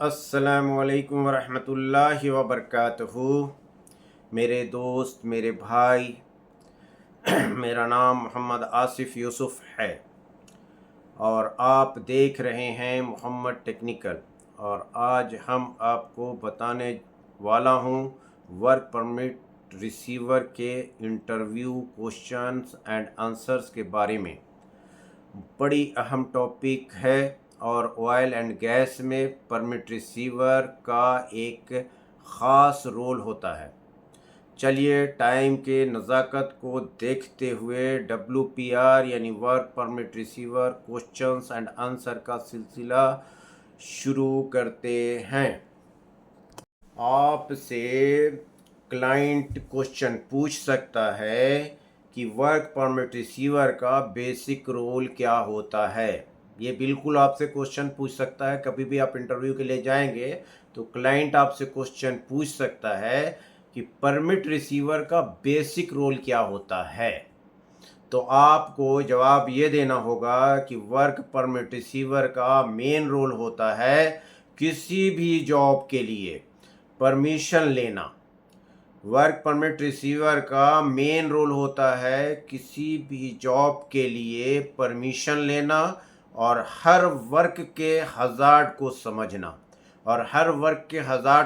अस्सलामुअलैकुम वरहमतुल्लाहि वबरकातुहू। मेरे दोस्त, मेरे भाई, मेरा नाम मोहम्मद आसिफ़ यूसुफ़ है और आप देख रहे हैं मोहम्मद टेक्निकल। और आज हम आपको बताने वाला हूँ वर्क परमिट रिसीवर के इंटरव्यू क्वेश्चंस एंड आंसर्स के बारे में। बड़ी अहम टॉपिक है और ऑयल एंड गैस में परमिट रिसीवर का एक ख़ास रोल होता है। चलिए टाइम के नज़ाकत को देखते हुए WPR यानी work permit receiver questions and answer का सिलसिला शुरू करते हैं। आपसे क्लाइंट क्वेश्चन पूछ सकता है कि वर्क परमिट रिसीवर का बेसिक रोल क्या होता है। ये बिल्कुल आपसे क्वेश्चन पूछ सकता है। कभी भी आप इंटरव्यू के लिए जाएंगे तो क्लाइंट आपसे क्वेश्चन पूछ सकता है कि परमिट रिसीवर का बेसिक रोल क्या होता है। तो आपको जवाब ये देना होगा कि वर्क परमिट रिसीवर का मेन रोल होता है किसी भी जॉब के लिए परमिशन लेना। वर्क परमिट रिसीवर का मेन रोल होता है किसी भी जॉब के लिए परमिशन लेना और हर वर्क के हज़ार्ड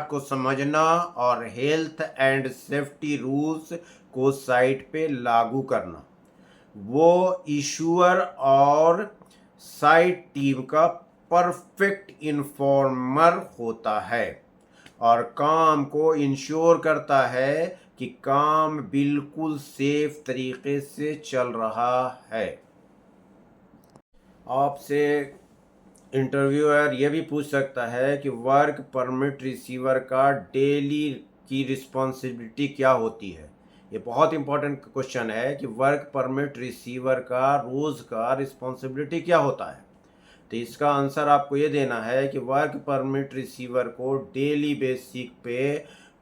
को समझना और हेल्थ एंड सेफ्टी रूल्स को साइट पे लागू करना। वो इशूअर और साइट टीम का परफेक्ट इन्फॉर्मर होता है और काम को इंश्योर करता है कि काम बिल्कुल सेफ तरीके से चल रहा है। आपसे इंटरव्यूअर ये भी पूछ सकता है कि वर्क परमिट रिसीवर का डेली की रिस्पॉन्सिबिलिटी क्या होती है। ये बहुत इंपॉर्टेंट क्वेश्चन है कि वर्क परमिट रिसीवर का रोज़ का रिस्पॉन्सिबिलिटी क्या होता है। तो इसका आंसर आपको ये देना है कि वर्क परमिट रिसीवर को डेली बेसिक पे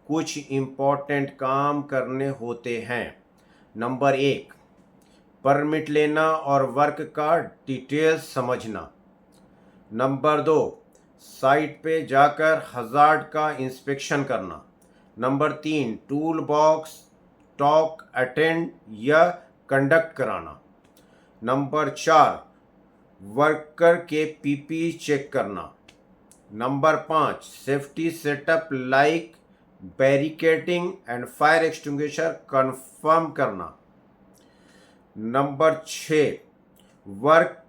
कुछ इम्पोर्टेंट काम करने होते हैं। नंबर 1, परमिट लेना और वर्क का डिटेल्स समझना। नंबर 2, साइट पे जाकर हज़ार्ड का इंस्पेक्शन करना। Number 3, tool box talk attend या कंडक्ट कराना। नंबर 4, वर्कर के पीपी चेक करना। Number 5, safety setup like barricading and fire extinguisher confirm करना। नंबर 6, वर्क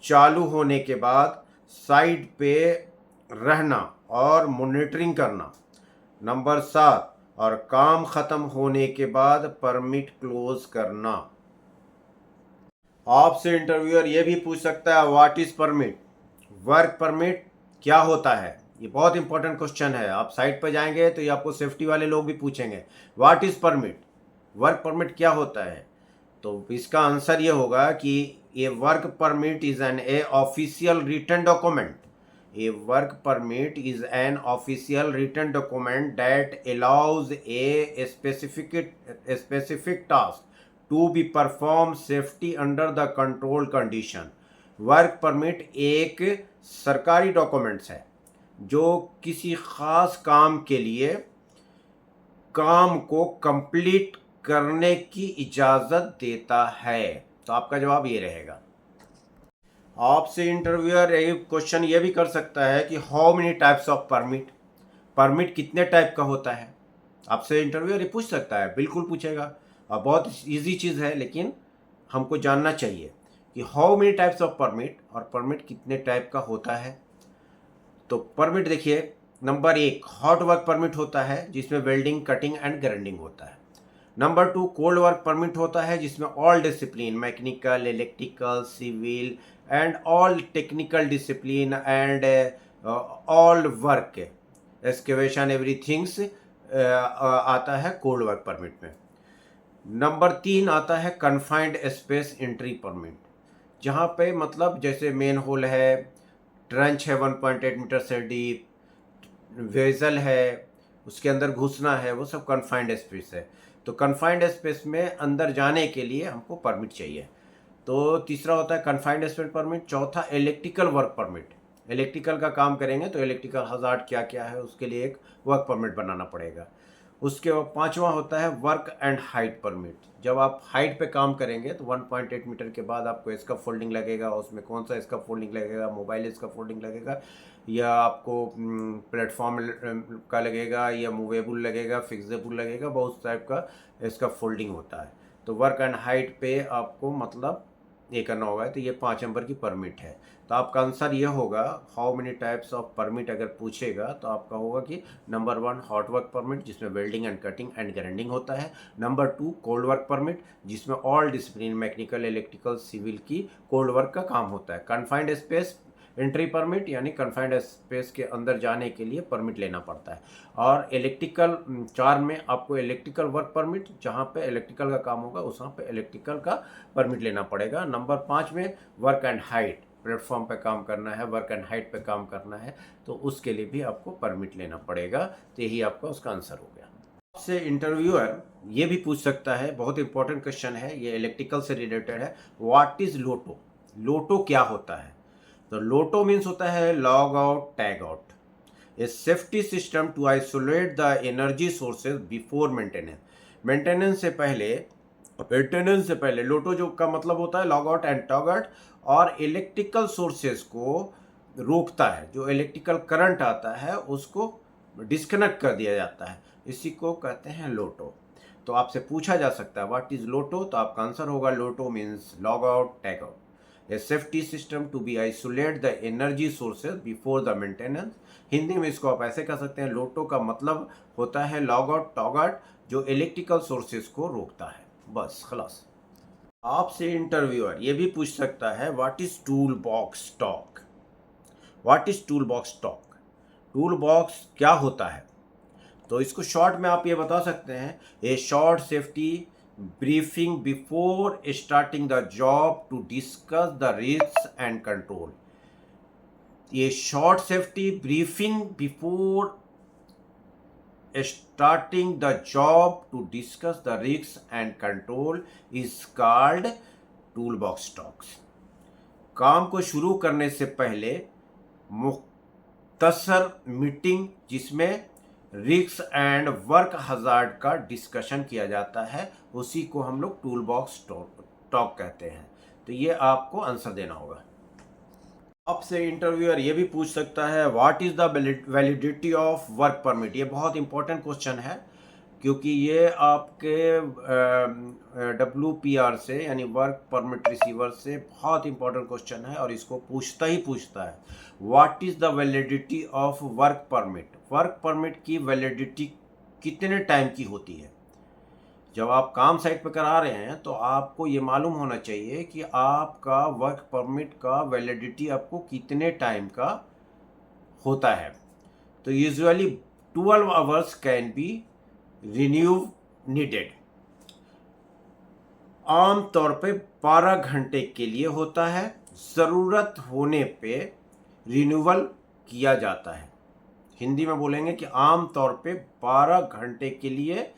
चालू होने के बाद साइट पे रहना और मॉनिटरिंग करना। नंबर 7, और काम ख़त्म होने के बाद परमिट क्लोज करना। आपसे इंटरव्यूअर ये भी पूछ सकता है what is permit, work permit क्या होता है। ये बहुत इंपॉर्टेंट क्वेश्चन है। आप साइट पर जाएंगे तो ये आपको सेफ्टी वाले लोग भी पूछेंगे what is permit, work permit क्या होता है। तो इसका आंसर ये होगा कि a work permit is an official written document. A work permit is an official written document that allows a specific task to be performed safety under the control condition. Work permit एक सरकारी documents है जो किसी ख़ास काम के लिए काम को कंप्लीट करने की इजाज़त देता है। तो आपका जवाब ये रहेगा। आपसे इंटरव्यूअर एक क्वेश्चन ये भी कर सकता है कि how many types of permit, permit कितने टाइप का होता है। आपसे इंटरव्यूअर ये पूछ सकता है, बिल्कुल पूछेगा और बहुत इजी चीज़ है, लेकिन हमको जानना चाहिए कि how many types of permit और परमिट कितने टाइप का होता है। तो परमिट देखिए, नंबर 1 हॉट वर्क परमिट होता है जिसमें वेल्डिंग, कटिंग एंड ग्राइंडिंग होता है। नंबर 2 कोल्ड वर्क परमिट होता है जिसमें all discipline mechanical, electrical, civil and all technical discipline and all work excavation everythings आता है कोल्ड वर्क परमिट में। नंबर 3 आता है कन्फाइंड स्पेस एंट्री परमिट, जहाँ पे मतलब जैसे मेन होल है, ट्रंच है 1.8 मीटर से डीप, वेजल है, उसके अंदर घुसना है, वो सब कन्फाइंड स्पेस है। तो कन्फाइंड स्पेस में अंदर जाने के लिए हमको परमिट चाहिए। तो तीसरा होता है कन्फाइंड स्पेस परमिट। चौथा इलेक्ट्रिकल वर्क परमिट। इलेक्ट्रिकल का काम करेंगे तो इलेक्ट्रिकल हजार्ड क्या क्या है उसके लिए एक वर्क परमिट बनाना पड़ेगा। उसके बाद पांचवा होता है वर्क एंड हाइट परमिट। जब आप हाइट पे काम करेंगे तो 1.8 मीटर के बाद आपको इसका फोल्डिंग लगेगा, उसमें कौन सा इसका फोल्डिंग लगेगा, मोबाइल इसका फोल्डिंग लगेगा या आपको प्लेटफॉर्म का लगेगा या मूवेबल लगेगा, फिक्सेबल लगेगा, बहुत टाइप का इसका फोल्डिंग होता है। तो वर्क एंड हाइट पे आपको मतलब ये करना होगा। तो ये 5 नंबर की परमिट है। तो आपका आंसर ये होगा, how many types of permit अगर पूछेगा तो आपका होगा कि नंबर 1 हॉट वर्क परमिट जिसमें welding and cutting and grinding होता है। नंबर 2 कोल्ड वर्क परमिट जिसमें all discipline mechanical, electrical, civil की कोल्ड वर्क का काम होता है। कन्फाइंड स्पेस एंट्री परमिट यानी कन्फाइंड स्पेस के अंदर जाने के लिए परमिट लेना पड़ता है। और इलेक्ट्रिकल 4 में आपको इलेक्ट्रिकल वर्क परमिट, जहाँ पे इलेक्ट्रिकल का काम होगा उस वहाँ पे इलेक्ट्रिकल का परमिट लेना पड़ेगा। नंबर 5 में वर्क एंड हाइट, प्लेटफॉर्म पे काम करना है, वर्क एंड हाइट पे काम करना है तो उसके लिए भी आपको परमिट लेना पड़ेगा। तो यही आपका उसका आंसर हो गया। आपसे इंटरव्यूअर ये भी पूछ सकता है, बहुत इंपॉर्टेंट क्वेश्चन है, ये इलेक्ट्रिकल से रिलेटेड है। व्हाट इज लोटो? लोटो क्या होता है? तो लोटो मीन्स होता है log out tag out, a safety system to isolate the energy sources before maintenance. Maintenance से पहले लोटो जो का मतलब होता है log out and tag out, और इलेक्ट्रिकल सोर्सेज को रोकता है। जो इलेक्ट्रिकल करंट आता है उसको डिस्कनेक्ट कर दिया जाता है, इसी को कहते हैं लोटो। तो आपसे पूछा जा सकता है व्हाट इज लोटो, तो आपका आंसर होगा LOTO means log out tag out, a safety system to be isolate the energy sources before the maintenance. Hindi में इसको आप ऐसे कह सकते हैं, लोटो का मतलब होता है लॉग आउट टॉग आउट जो इलेक्ट्रिकल सोर्सेज को रोकता है। बस खलास। आपसे इंटरव्यूअर ये भी पूछ सकता है what is tool box talk? What is tool box talk? Tool box क्या होता है? तो इसको शॉर्ट में आप ये बता सकते हैं, a short safety briefing before starting the job to discuss the risk and control. ये short safety briefing before starting the job to discuss the risks and control is called toolbox talks। काम को शुरू करने से पहले मुख्तसर meeting जिसमें risk and work hazard का डिस्कशन किया जाता है, उसी को हम लोग टूल बॉक्स टॉक कहते हैं। तो ये आपको आंसर देना होगा। आपसे इंटरव्यूअर ये भी पूछ सकता है what is the validity of work permit. ये बहुत इंपॉर्टेंट क्वेश्चन है क्योंकि ये आपके WPR से यानी वर्क परमिट रिसीवर से बहुत इंपॉर्टेंट क्वेश्चन है और इसको पूछता ही पूछता है। What is the validity of work permit? Work permit की वैलिडिटी कितने टाइम की होती है? जब आप काम साइट पर करा रहे हैं तो आपको ये मालूम होना चाहिए कि आपका वर्क परमिट का वैलिडिटी आपको कितने टाइम का होता है। तो usually 12 hours can be renew needed. आमतौर पे 12 घंटे के लिए होता है, ज़रूरत होने पे रिन्यूअल किया जाता है। हिंदी में बोलेंगे कि आमतौर पे 12 घंटे के लिए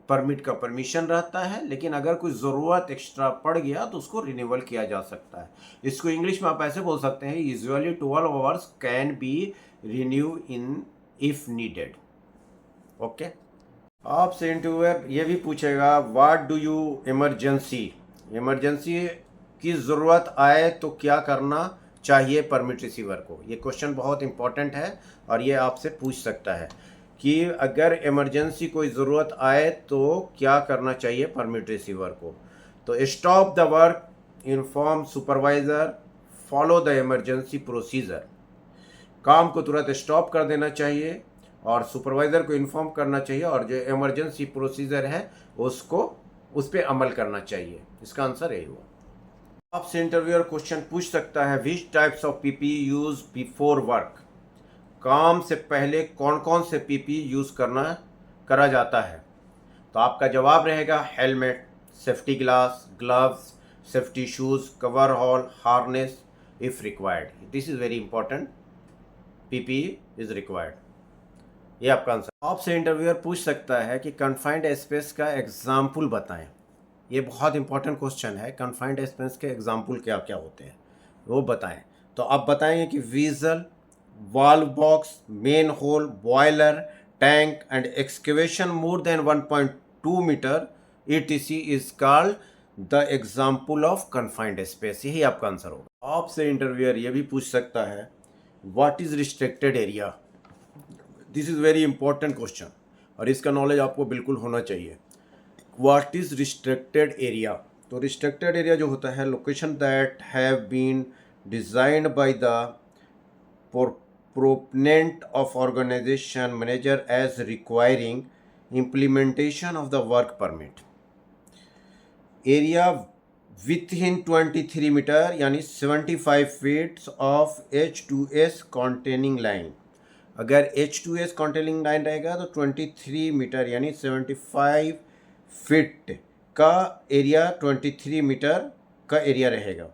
परमिट का परमिशन रहता है, लेकिन अगर कोई ज़रूरत एक्स्ट्रा पड़ गया तो उसको रिन्यूअल किया जा सकता है। इसको इंग्लिश में आप ऐसे बोल सकते हैं, usually 12 hours can be renew in if needed. Okay. आपसे इंटरव्यूअर ये भी पूछेगा व्हाट डू यू इमरजेंसी की ज़रूरत आए तो क्या करना चाहिए परमिट रिसीवर को। ये क्वेश्चन बहुत इंपॉर्टेंट है और ये आपसे पूछ सकता है कि अगर इमरजेंसी कोई ज़रूरत आए तो क्या करना चाहिए परमिट रिसीवर को। तो stop the work, inform supervisor, follow the emergency procedure. काम को तुरंत स्टॉप कर देना चाहिए और सुपरवाइज़र को इन्फॉर्म करना चाहिए और जो इमरजेंसी प्रोसीजर है उसको उस पर अमल करना चाहिए। इसका आंसर यही हुआ। आपसे इंटरव्यूअर क्वेश्चन पूछ सकता है which types of PPE use before work. काम से पहले कौन कौन से PPE यूज़ करा जाता है। तो आपका जवाब रहेगा helmet, safety glass, gloves, safety shoes, cover all, harness if required. This is very important, PPE is required. ये आपका आंसर। आपसे इंटरव्यूअर पूछ सकता है कि कन्फाइंड स्पेस का एग्जाम्पल बताएं। ये बहुत इंपॉर्टेंट क्वेश्चन है, कन्फाइंड स्पेस के एग्जाम्पल क्या क्या होते हैं वो बताएं। तो आप बताएंगे कि वीजल, valve box, main hole, boiler, tank and excavation more than 1.2 meter etc is called the example of confined space। यही आपका आंसर होगा। आपसे इंटरव्यूअर ये भी पूछ सकता है what is restricted area. This is very important question और इसका नॉलेज आपको बिल्कुल होना चाहिए। What is restricted area? तो रिस्ट्रिक्टेड एरिया जो होता है location that have been designed by the proponent of organization manager as requiring implementation of the work permit। Area within 23 meter यानी 75 feet of H2S containing line. अगर H2S containing line रहेगा तो 23 meter यानी 75 feet का area 23 meter का area रहेगा।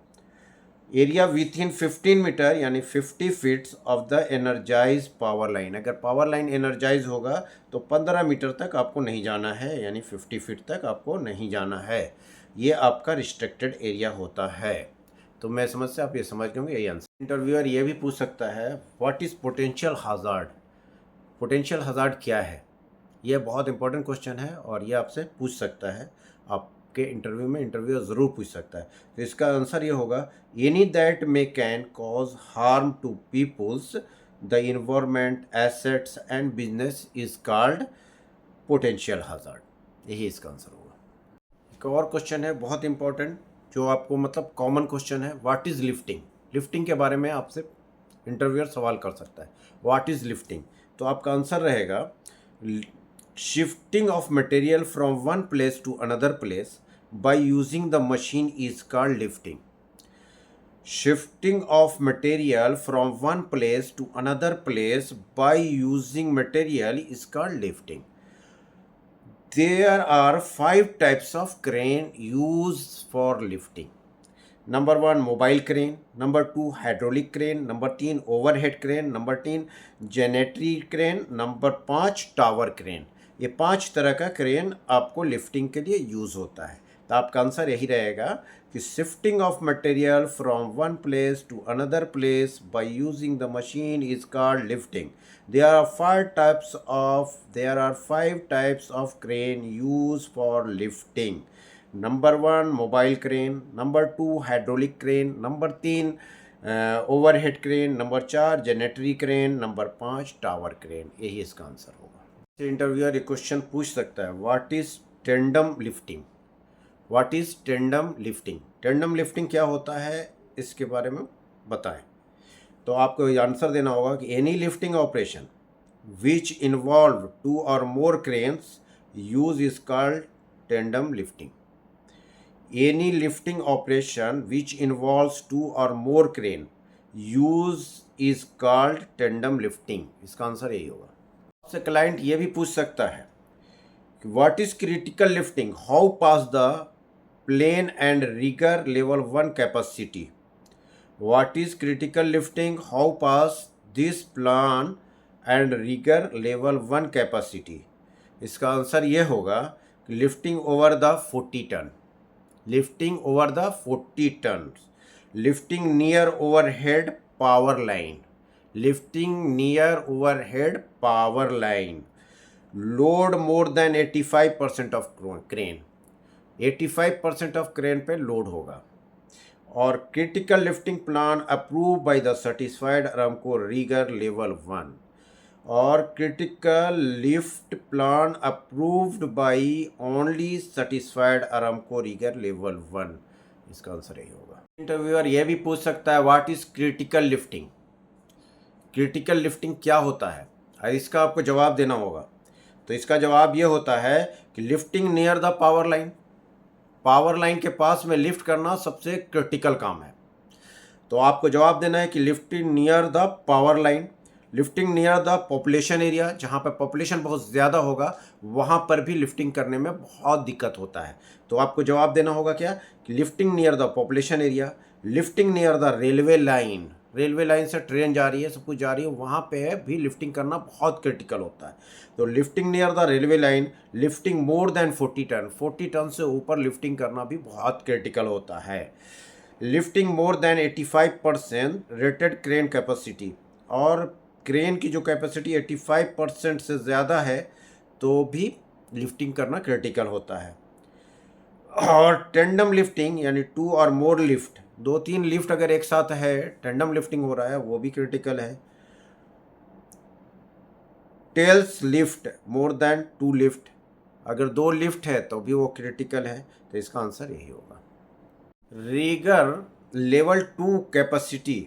Area within 15 meter यानी 50 feets of the energize power line. अगर पावर लाइन एनर्जाइज होगा तो 15 मीटर तक आपको नहीं जाना है यानी 50 फीट तक आपको नहीं जाना है। ये आपका रिस्ट्रिक्टेड एरिया होता है। तो मैं समझ से आप ये समझ गए यही आंसर। इंटरव्यूअर ये भी पूछ सकता है what is potential hazard. Potential hazard क्या है? ये बहुत इंपॉर्टेंट क्वेश्चन है और ये आपसे पूछ सकता है। आपके इंटरव्यू में इंटरव्यूअर ज़रूर पूछ सकता है। तो इसका आंसर ये होगा any that may can cause harm to peoples the environment assets and business is called potential hazard. यही इसका आंसर होगा। एक और क्वेश्चन है बहुत इंपॉर्टेंट जो आपको मतलब कॉमन क्वेश्चन है व्हाट इज़ लिफ्टिंग। लिफ्टिंग के बारे में आपसे इंटरव्यूअर सवाल कर सकता है व्हाट इज़ लिफ्टिंग। तो आपका आंसर रहेगा shifting of material from one place to another place by using the machine is called lifting. Shifting of material from one place to another place by using material is called lifting. There are 5 types of crane used for lifting। Number 1 mobile crane, number 2 hydraulic crane, number 3 overhead crane, number 3 gantry crane, number 5 tower crane. ये 5 तरह का crane आपको lifting के लिए use होता है। तो आपका आंसर यही रहेगा कि shifting of material from one place to another place by using the machine is called lifting. There are 5 types of crane used for lifting। Number 1 mobile crane, number 2 hydraulic crane, number 3 overhead crane, number 4 gantry crane, number 5 tower crane. यही इसका answer होगा। Interviewer ये question पूछ सकता है what is tandem lifting. What is tandem lifting? Tandem lifting क्या होता है इसके बारे में बताएं। तो आपको आंसर देना होगा कि any lifting operation which involve 2 or more cranes use is called tandem lifting. Any lifting operation which involves 2 or more crane use is called tandem lifting. इसका आंसर यही होगा। आपसे क्लाइंट ये भी पूछ सकता है कि what is critical lifting, how pass the plane and rigger level 1 capacity. What is critical lifting? How pass this plan and rigor level 1 capacity? इसका आंसर ये होगा कि lifting over the 40 ton. Lifting over the 40 ton. Lifting near overhead power line. Lifting near overhead power line. Load more than 85% of crane. 85% of crane पे load होगा। और critical lifting plan approve by the certified Aramco rigger level 1। और critical lift plan approved by only certified Aramco rigger level 1। इसका answer यही होगा। Interviewer यह भी पूछ सकता है what is critical lifting. Critical lifting क्या होता है और इसका आपको जवाब देना होगा। तो इसका जवाब ये होता है कि lifting near the power line. Power line के पास में लिफ्ट करना सबसे क्रिटिकल काम है। तो आपको जवाब देना है कि lifting near the power line, lifting near the population area, जहाँ पर पॉपुलेशन बहुत ज़्यादा होगा वहाँ पर भी लिफ्टिंग करने में बहुत दिक्कत होता है। तो आपको जवाब देना होगा क्या कि lifting near the population area, lifting near the railway line. Railway line से ट्रेन जा रही है, सब कुछ जा रही है, वहाँ पे भी लिफ्टिंग करना बहुत क्रिटिकल होता है। तो lifting near the railway line, lifting more than 40 ton, 40 ton से ऊपर लिफ्टिंग करना भी बहुत क्रिटिकल होता है। Lifting more than 85% rated crane capacity, और क्रेन की जो कैपेसिटी 85% से ज़्यादा है तो भी लिफ्टिंग करना क्रिटिकल होता है। और टेंडम लिफ्टिंग यानी 2 और मोर लिफ्ट, 2-3 लिफ्ट अगर एक साथ है, टेंडम लिफ्टिंग हो रहा है, वो भी क्रिटिकल है। Tails lift more than 2 lift, अगर 2 लिफ्ट है तो भी वो क्रिटिकल है। तो इसका आंसर यही होगा। रीगर लेवल 2 कैपेसिटी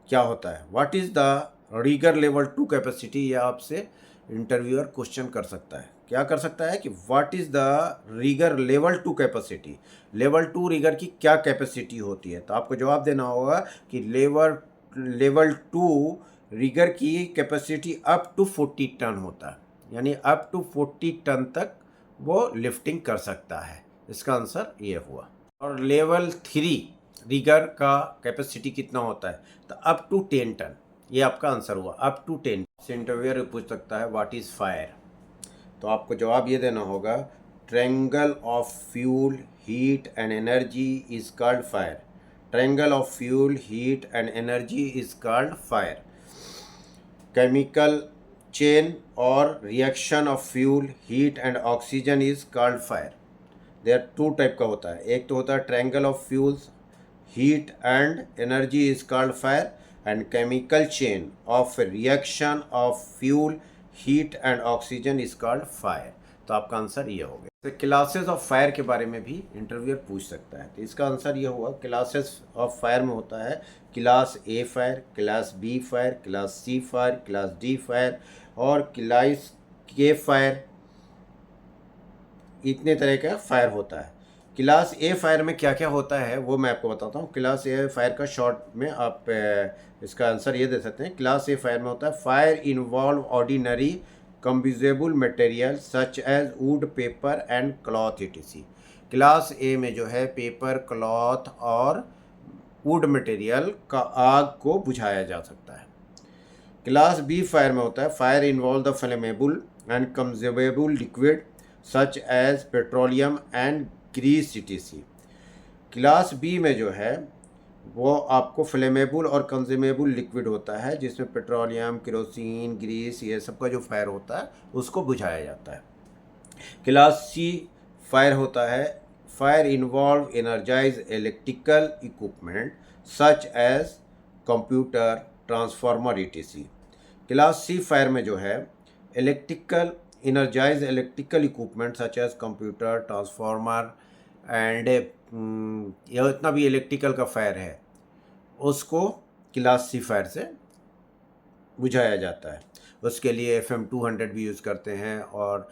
क्या होता है? What is the rigger level 2 capacity? ये आपसे इंटरव्यूअर क्वेश्चन कर सकता है। क्या कर सकता है कि what is the rigger level 2 capacity, level 2 rigger की क्या कैपेसिटी होती है? तो आपको जवाब देना होगा कि लेवल 2 रीगर की कैपेसिटी अप टू 40 टन होता है, यानी अप टू 40 टन तक वो लिफ्टिंग कर सकता है। इसका आंसर ये हुआ। और लेवल 3 रीगर का कैपेसिटी कितना होता है? तो अप टू 10 टन, ये आपका आंसर हुआ, अप टू 10। से इंटरव्यूअर पूछ सकता है व्हाट इज़ फायर? तो आपको जवाब ये देना होगा, triangle of fuel heat and energy is called fire. Triangle of fuel heat and energy is called fire. Chemical chain और reaction of fuel heat and oxygen is called fire. There 2 type का होता है, एक तो होता है triangle of fuels heat and energy is called fire, and chemical chain of reaction of fuel heat and oxygen is called fire. तो आपका answer ये हो गया। तो क्लासेस ऑफ फायर के बारे में भी इंटरव्यूअर पूछ सकता है। तो इसका आंसर ये हुआ, क्लासेस ऑफ फायर में होता है class A fire, class B fire, class C fire, class D fire और क्लास के फायर। इतने तरह का फायर होता है। क्लास ए फायर में क्या क्या होता है वो मैं आपको बताता हूँ। क्लास ए फायर का शॉर्ट में आप इसका आंसर ये दे सकते हैं। क्लास ए फायर में होता है fire involve ordinary combustible material such as wood, paper and cloth etc। Class A में जो है पेपर, क्लॉथ और वुड मटेरियल का आग को बुझाया जा सकता है। क्लास बी फायर में होता है fire involve the flammable and consumable liquid such as petroleum and grease etc। Class B में जो है वो आपको फ्लेमेबल और कंज्यूमेबल लिक्विड होता है, जिसमें पेट्रोलियम, केरोसिन, ग्रीस ये सब का जो फायर होता है उसको बुझाया जाता है। क्लास सी फायर होता है fire involve energize electrical equipment such as computer, transformer etc। Class C fire में जो है electrical energize electrical equipment such as computer, transformer and यह इतना भी इलेक्ट्रिकल का फायर है उसको क्लास सी फायर से बुझाया जाता है। उसके लिए FM200 भी यूज़ करते हैं और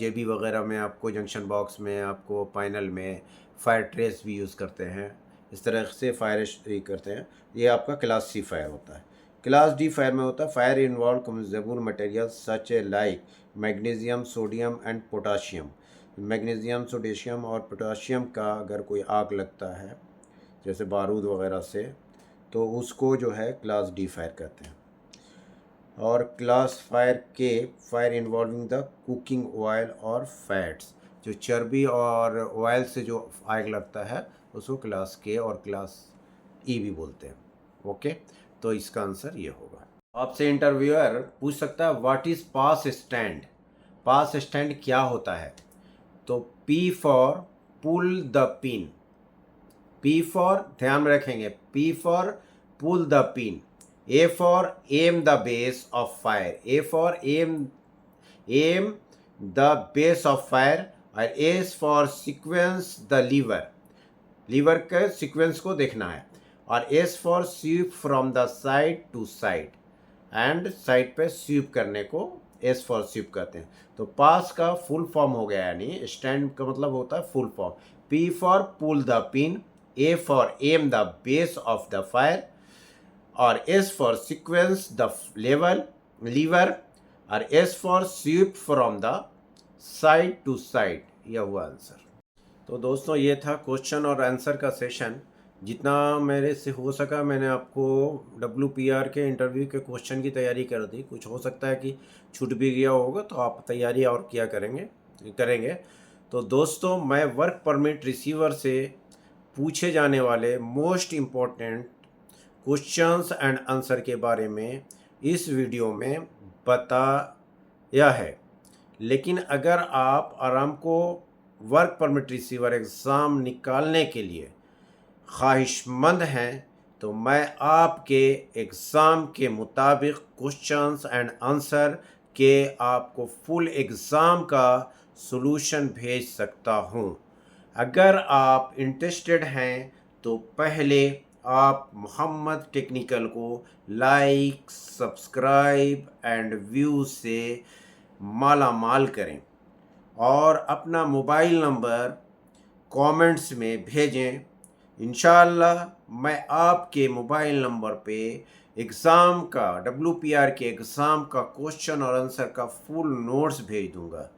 JB वगैरह में आपको जंक्शन बॉक्स में, आपको पैनल में फायर ट्रेस भी यूज़ करते हैं। इस तरह से फायर करते हैं। ये आपका क्लास सी फायर होता है। क्लास डी फायर में होता है fire involve consumable material such A like magnesium, sodium and potassium. Magnesium, sodium और पोटाशियम का अगर कोई आग लगता है जैसे बारूद वगैरह से, तो उसको जो है क्लास डी फायर कहते हैं। और क्लास फायर के fire involving the cooking oil और फैट्स, जो चर्बी और ऑयल से जो आग लगता है उसको क्लास के और क्लास ई भी बोलते हैं। ओके, तो इसका आंसर ये होगा। आपसे इंटरव्यूअर पूछ सकता है what is pass stand? Pass stand क्या होता है? तो P for pull the pin, P for, ध्यान में रखेंगे, P for pull the pin, A for aim the base of fire, A for aim the base of fire, और S for sequence the lever, lever के sequence को देखना है, और S for sweep from the side to side, and side पे sweep करने को S for SVEEP कहते हैं। तो पास का फुल फॉर्म हो गया, यानी स्टैंड का मतलब होता है full form. P for pull the pin, A for aim the base of the fire, और S for sequence the lever, और S for sweep from the side to side. यह हुआ आंसर। तो दोस्तों ये था क्वेश्चन और आंसर का सेशन। जितना मेरे से हो सका मैंने आपको WPR के इंटरव्यू के क्वेश्चन की तैयारी कर दी। कुछ हो सकता है कि छूट भी गया होगा, तो आप तैयारी और क्या करेंगे। तो दोस्तों मैं वर्क परमिट रिसीवर से पूछे जाने वाले most important questions and answer के बारे में इस वीडियो में बताया है। लेकिन अगर आप Aramco work permit receiver exam निकालने के लिए ख्वाहिशमंद हैं तो मैं आपके एग्ज़ाम के मुताबिक क्वेश्चंस एंड आंसर के आपको फुल एग्ज़ाम का सॉल्यूशन भेज सकता हूं। अगर आप इंटरेस्टेड हैं तो पहले आप मोहम्मद टेक्निकल को लाइक, सब्सक्राइब एंड व्यू से माला माल करें और अपना मोबाइल नंबर कमेंट्स में भेजें। इंशाअल्लाह मैं आपके मोबाइल नंबर पे एग्ज़ाम का WPR के एग्ज़ाम का क्वेश्चन और आंसर का फुल नोट्स भेज दूंगा।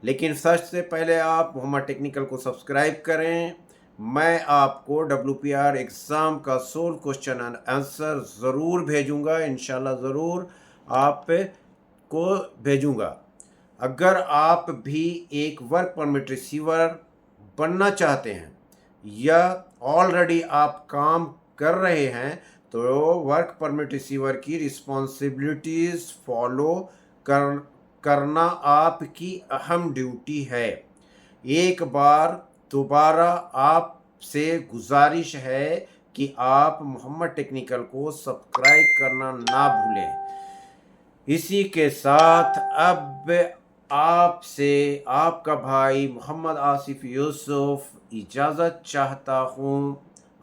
लेकिन सबसे पहले आप मोहम्मद टेक्निकल को सब्सक्राइब करें। मैं आपको WPR एग्ज़ाम का सोल्व क्वेश्चन एंड आंसर ज़रूर भेजूंगा, इंशाल्लाह ज़रूर आप को भेजूंगा। अगर आप भी एक वर्क परमिट रिसीवर बनना चाहते हैं या ऑलरेडी आप काम कर रहे हैं तो वर्क परमिट रिसीवर की रिस्पॉन्सिबिलिटीज़ फॉलो करना आपकी अहम ड्यूटी है। एक बार दोबारा आपसे गुजारिश है कि आप मोहम्मद टेक्निकल को सब्सक्राइब करना ना भूलें। इसी के साथ अब आपसे आपका भाई मोहम्मद आसिफ यूसुफ इजाज़त चाहता हूँ।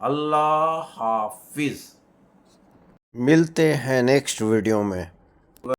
अल्लाह हाफिज़। मिलते हैं नेक्स्ट वीडियो में।